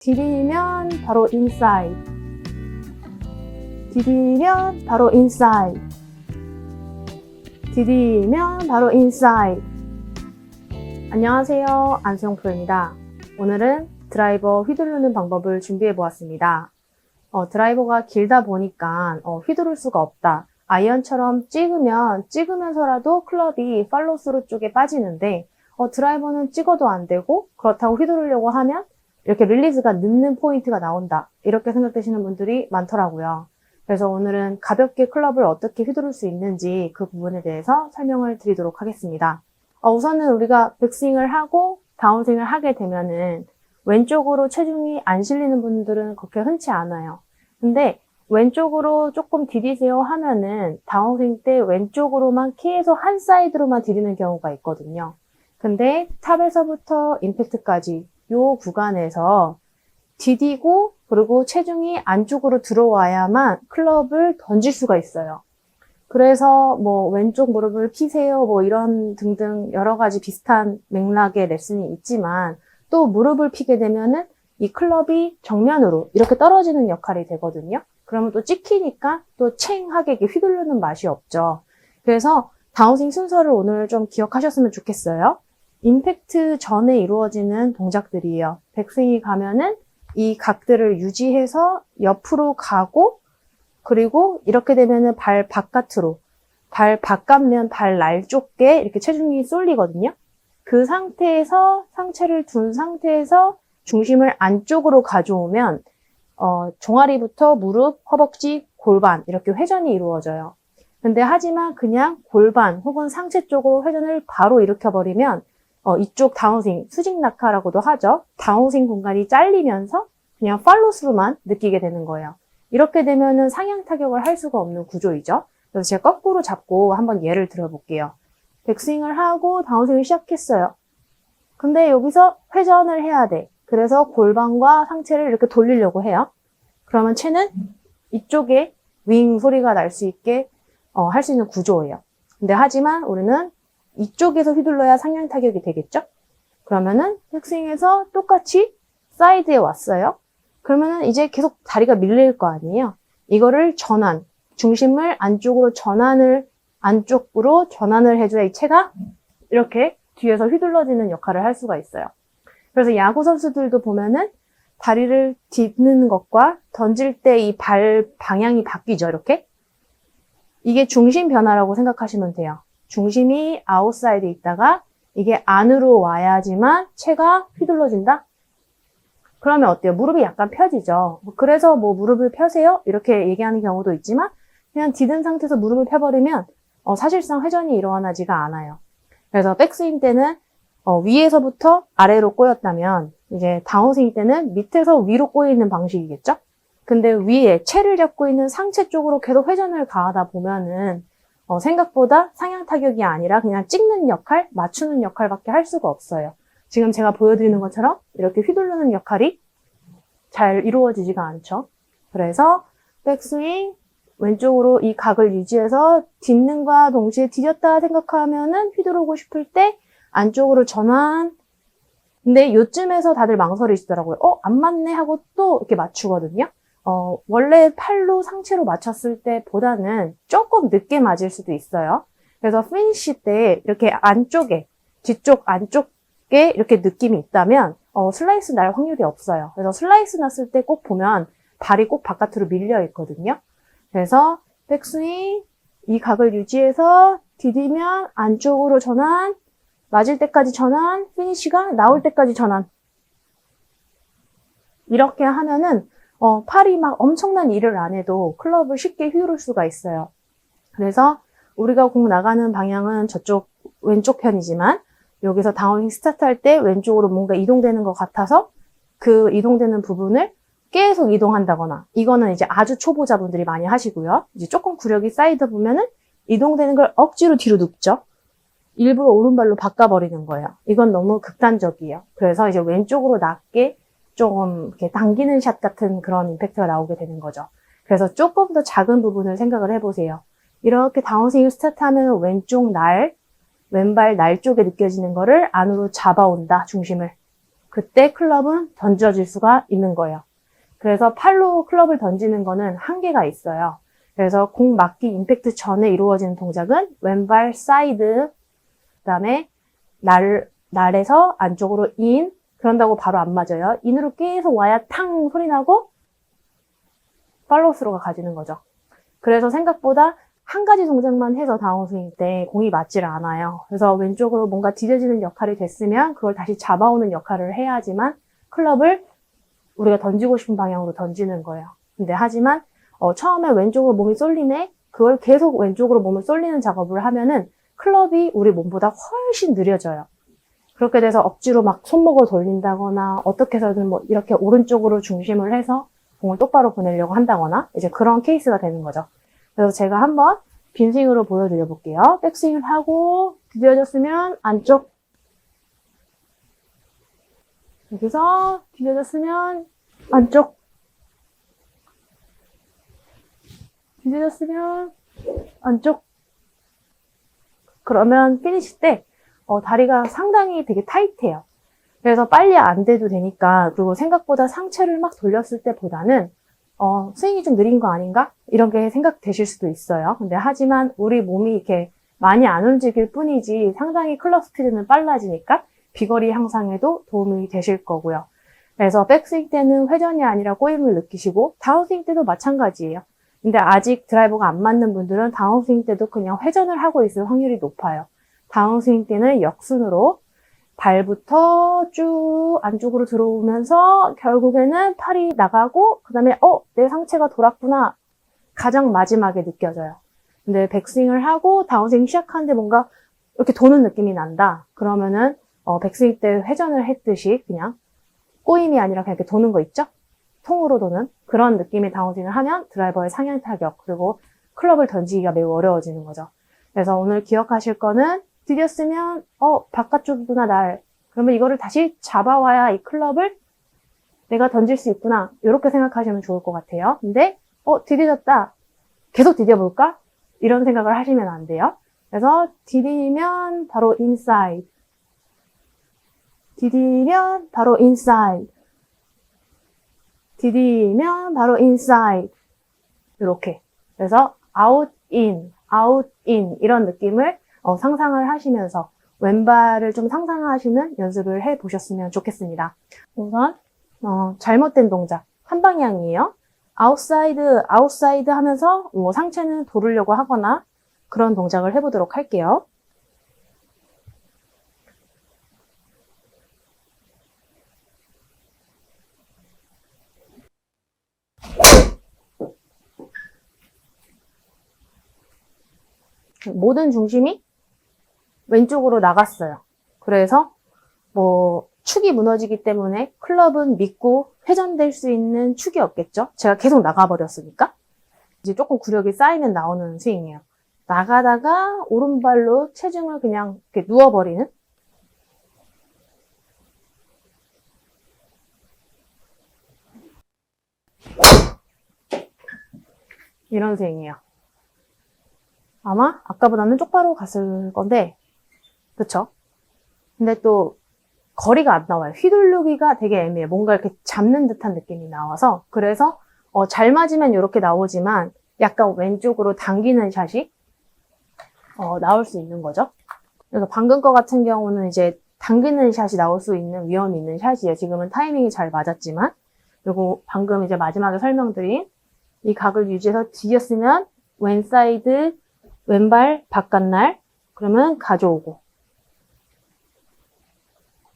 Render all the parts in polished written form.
디디면 바로 인사이드. 디디면 바로 인사이드. 디디면 바로 인사이드. 안녕하세요. 안수영 프로입니다. 오늘은 드라이버 휘두르는 방법을 준비해 보았습니다. 드라이버가 길다 보니까 휘두를 수가 없다. 아이언처럼 찍으면서라도 클럽이 팔로스루 쪽에 빠지는데 드라이버는 찍어도 안 되고 그렇다고 휘두르려고 하면 이렇게 릴리즈가 늦는 포인트가 나온다. 이렇게 생각되시는 분들이 많더라고요. 그래서 오늘은 가볍게 클럽을 어떻게 휘두를 수 있는지 그 부분에 대해서 설명을 드리도록 하겠습니다. 우선은 우리가 백스윙을 하고 다운스윙을 하게 되면은 왼쪽으로 체중이 안 실리는 분들은 그렇게 흔치 않아요. 근데 왼쪽으로 조금 디디세요 하면은 다운스윙 때 왼쪽으로만 계속 한 사이드로만 디디는 경우가 있거든요. 근데 탑에서부터 임팩트까지 요 구간에서 디디고 그리고 체중이 안쪽으로 들어와야만 클럽을 던질 수가 있어요. 그래서 왼쪽 무릎을 피세요 이런 등등 여러 가지 비슷한 맥락의 레슨이 있지만 또 무릎을 피게 되면은 이 클럽이 정면으로 이렇게 떨어지는 역할이 되거든요. 그러면 또 찍히니까 또 챙하게 휘두르는 맛이 없죠. 그래서 다운스윙 순서를 오늘 좀 기억하셨으면 좋겠어요. 임팩트 전에 이루어지는 동작들이에요. 백스윙이 가면은 이 각들을 유지해서 옆으로 가고 그리고 이렇게 되면은 발 바깥으로 발 바깥면 발 날 쪽에 이렇게 체중이 쏠리거든요. 그 상태에서 상체를 둔 상태에서 중심을 안쪽으로 가져오면 종아리부터 무릎, 허벅지, 골반 이렇게 회전이 이루어져요. 근데 하지만 그냥 골반 혹은 상체 쪽으로 회전을 바로 일으켜버리면 이쪽 다운스윙, 수직 낙하라고도 하죠. 다운스윙 공간이 잘리면서 그냥 팔로스루만 느끼게 되는 거예요. 이렇게 되면은 상향 타격을 할 수가 없는 구조이죠. 그래서 제가 거꾸로 잡고 한번 예를 들어볼게요. 백스윙을 하고 다운스윙을 시작했어요. 근데 여기서 회전을 해야 돼. 그래서 골반과 상체를 이렇게 돌리려고 해요. 그러면 채는 이쪽에 윙 소리가 날 수 있게 할 수 있는 구조예요. 근데 하지만 우리는 이쪽에서 휘둘러야 상향 타격이 되겠죠? 그러면은 백스윙에서 똑같이 사이드에 왔어요. 그러면은 이제 계속 다리가 밀릴 거 아니에요? 이거를 전환, 중심을 안쪽으로 전환을 해줘야 이 채가 이렇게 뒤에서 휘둘러지는 역할을 할 수가 있어요. 그래서 야구 선수들도 보면은 다리를 딛는 것과 던질 때 이 발 방향이 바뀌죠, 이렇게. 이게 중심 변화라고 생각하시면 돼요. 중심이 아웃사이드에 있다가 이게 안으로 와야지만 채가 휘둘러진다? 그러면 어때요? 무릎이 약간 펴지죠. 그래서 무릎을 펴세요? 이렇게 얘기하는 경우도 있지만 그냥 디든 상태에서 무릎을 펴버리면 사실상 회전이 일어나지가 않아요. 그래서 백스윙 때는 위에서부터 아래로 꼬였다면 이제 다운스윙 때는 밑에서 위로 꼬이는 방식이겠죠? 근데 위에 채를 잡고 있는 상체 쪽으로 계속 회전을 가하다 보면은 생각보다 상향 타격이 아니라 그냥 찍는 역할, 맞추는 역할밖에 할 수가 없어요. 지금 제가 보여드리는 것처럼 이렇게 휘두르는 역할이 잘 이루어지지가 않죠. 그래서 백스윙 왼쪽으로 이 각을 유지해서 딛는과 동시에 디뎠다 생각하면은 휘두르고 싶을 때 안쪽으로 전환. 근데 요쯤에서 다들 망설이시더라고요. 안 맞네 하고 또 이렇게 맞추거든요. 원래 팔로 상체로 맞췄을 때보다는 조금 늦게 맞을 수도 있어요. 그래서 피니시 때 이렇게 안쪽에, 뒤쪽 안쪽에 이렇게 느낌이 있다면 슬라이스 날 확률이 없어요. 그래서 슬라이스 났을 때 꼭 보면 발이 꼭 바깥으로 밀려 있거든요. 그래서 백스윙 이 각을 유지해서 디디면 안쪽으로 전환, 맞을 때까지 전환, 피니시가 나올 때까지 전환. 이렇게 하면은 팔이 막 엄청난 일을 안 해도 클럽을 쉽게 휘두를 수가 있어요. 그래서 우리가 공 나가는 방향은 저쪽 왼쪽 편이지만 여기서 다운스윙 스타트할 때 왼쪽으로 뭔가 이동되는 것 같아서 그 이동되는 부분을 계속 이동한다거나 이거는 이제 아주 초보자분들이 많이 하시고요. 이제 조금 구력이 쌓이다 보면은 이동되는 걸 억지로 뒤로 눕죠. 일부러 오른발로 바꿔버리는 거예요. 이건 너무 극단적이에요. 그래서 이제 왼쪽으로 낮게 조금 이렇게 당기는 샷 같은 그런 임팩트가 나오게 되는 거죠. 그래서 조금 더 작은 부분을 생각을 해보세요. 이렇게 다운스윙 스타트하면 왼쪽 날, 왼발 날 쪽에 느껴지는 거를 안으로 잡아온다, 중심을. 그때 클럽은 던져질 수가 있는 거예요. 그래서 팔로 클럽을 던지는 거는 한계가 있어요. 그래서 공 맞기 임팩트 전에 이루어지는 동작은 왼발 사이드, 그 다음에 날에서 안쪽으로 인, 그런다고 바로 안 맞아요. 인으로 계속 와야 탕 소리 나고 팔로우 스루가 가지는 거죠. 그래서 생각보다 한 가지 동작만 해서 다운스윙 때 공이 맞지를 않아요. 그래서 왼쪽으로 뭔가 디뎌지는 역할이 됐으면 그걸 다시 잡아오는 역할을 해야지만 클럽을 우리가 던지고 싶은 방향으로 던지는 거예요. 근데 하지만 처음에 왼쪽으로 몸이 쏠리네? 그걸 계속 왼쪽으로 몸을 쏠리는 작업을 하면은 클럽이 우리 몸보다 훨씬 느려져요. 그렇게 돼서 억지로 막 손목을 돌린다거나 어떻게 해서든 뭐 이렇게 오른쪽으로 중심을 해서 공을 똑바로 보내려고 한다거나 이제 그런 케이스가 되는 거죠. 그래서 제가 한번 빈스윙으로 보여드려 볼게요. 백스윙을 하고 디뎌졌으면 안쪽, 여기서 디뎌졌으면 안쪽, 디뎌졌으면 안쪽. 그러면 피니시 때 다리가 상당히 되게 타이트해요. 그래서 빨리 안 돼도 되니까, 그리고 생각보다 상체를 막 돌렸을 때보다는 스윙이 좀 느린 거 아닌가? 이런 게 생각되실 수도 있어요. 근데 하지만 우리 몸이 이렇게 많이 안 움직일 뿐이지 상당히 클럽 스피드는 빨라지니까 비거리 향상에도 도움이 되실 거고요. 그래서 백스윙 때는 회전이 아니라 꼬임을 느끼시고 다운스윙 때도 마찬가지예요. 근데 아직 드라이버가 안 맞는 분들은 다운스윙 때도 그냥 회전을 하고 있을 확률이 높아요. 다운스윙 때는 역순으로 발부터 쭉 안쪽으로 들어오면서 결국에는 팔이 나가고 그 다음에 내 상체가 돌았구나 가장 마지막에 느껴져요. 근데 백스윙을 하고 다운스윙 시작하는데 뭔가 이렇게 도는 느낌이 난다. 그러면은 백스윙 때 회전을 했듯이 그냥 꼬임이 아니라 그냥 이렇게 도는 거 있죠? 통으로 도는 그런 느낌의 다운스윙을 하면 드라이버의 상향 타격 그리고 클럽을 던지기가 매우 어려워지는 거죠. 그래서 오늘 기억하실 거는 디뎠으면 바깥쪽이구나 날. 그러면 이거를 다시 잡아와야 이 클럽을 내가 던질 수 있구나. 이렇게 생각하시면 좋을 것 같아요. 근데 디뎌졌다. 계속 디뎌볼까? 이런 생각을 하시면 안 돼요. 그래서 디디면 바로 인사이드. 디디면 바로 인사이드. 디디면 바로 인사이드. 이렇게. 그래서 아웃 인, 아웃 인 이런 느낌을 상상을 하시면서 왼발을 좀 상상하시는 연습을 해보셨으면 좋겠습니다. 우선 잘못된 동작 한 방향이에요. 아웃사이드, 아웃사이드 하면서 뭐 상체는 도르려고 하거나 그런 동작을 해보도록 할게요. 모든 중심이 왼쪽으로 나갔어요. 그래서 뭐 축이 무너지기 때문에 클럽은 믿고 회전될 수 있는 축이 없겠죠. 제가 계속 나가버렸으니까. 이제 조금 구력이 쌓이면 나오는 스윙이에요. 나가다가 오른발로 체중을 그냥 이렇게 누워버리는 이런 스윙이에요. 아마 아까보다는 똑바로 갔을 건데 그쵸? 근데 또 거리가 안 나와요. 휘둘르기가 되게 애매해요. 뭔가 이렇게 잡는 듯한 느낌이 나와서 그래서 잘 맞으면 이렇게 나오지만 약간 왼쪽으로 당기는 샷이 나올 수 있는 거죠. 그래서 방금 거 같은 경우는 이제 당기는 샷이 나올 수 있는 위험이 있는 샷이에요. 지금은 타이밍이 잘 맞았지만 그리고 방금 이제 마지막에 설명드린 이 각을 유지해서 뒤였으면 왼 사이드 왼발 바깥날 그러면 가져오고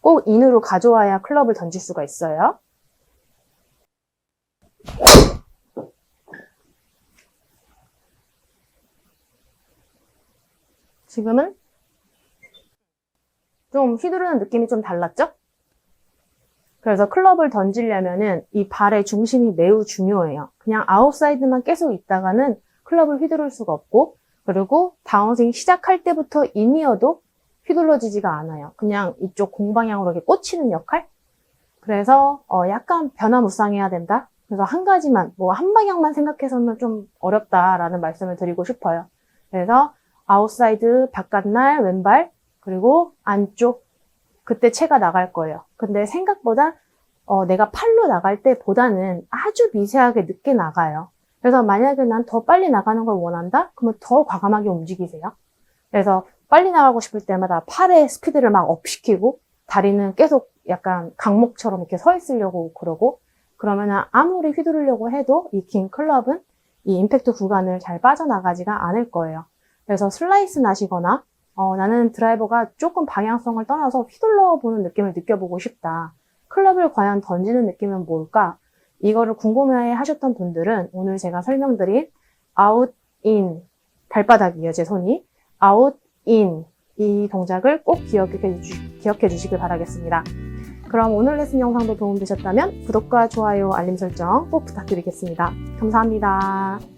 꼭 인으로 가져와야 클럽을 던질 수가 있어요. 지금은 좀 휘두르는 느낌이 좀 달랐죠? 그래서 클럽을 던지려면은 이 발의 중심이 매우 중요해요. 그냥 아웃사이드만 계속 있다가는 클럽을 휘두를 수가 없고 그리고 다운스윙 시작할 때부터 인이어도 휘둘러지지가 않아요. 그냥 이쪽 공방향으로 이렇게 꽂히는 역할? 그래서 약간 변화무쌍해야 된다? 그래서 한 가지만, 뭐 한 방향만 생각해서는 좀 어렵다라는 말씀을 드리고 싶어요. 그래서 아웃사이드, 바깥날, 왼발, 그리고 안쪽, 그때 채가 나갈 거예요. 근데 생각보다 내가 팔로 나갈 때보다는 아주 미세하게 늦게 나가요. 그래서 만약에 난 더 빨리 나가는 걸 원한다? 그러면 더 과감하게 움직이세요. 그래서 빨리 나가고 싶을 때마다 팔의 스피드를 막 업시키고 다리는 계속 약간 강목처럼 이렇게 서 있으려고 그러고 그러면은 아무리 휘두르려고 해도 이 긴 클럽은 이 임팩트 구간을 잘 빠져나가지가 않을 거예요. 그래서 슬라이스 나시거나 나는 드라이버가 조금 방향성을 떠나서 휘둘러 보는 느낌을 느껴보고 싶다. 클럽을 과연 던지는 느낌은 뭘까? 이거를 궁금해 하셨던 분들은 오늘 제가 설명드린 아웃, 인, 발바닥이에요, 제 손이. 아웃, 인, 이 동작을 꼭 기억해 주시길 바라겠습니다. 그럼 오늘 레슨 영상도 도움되셨다면 구독과 좋아요, 알림 설정 꼭 부탁드리겠습니다. 감사합니다.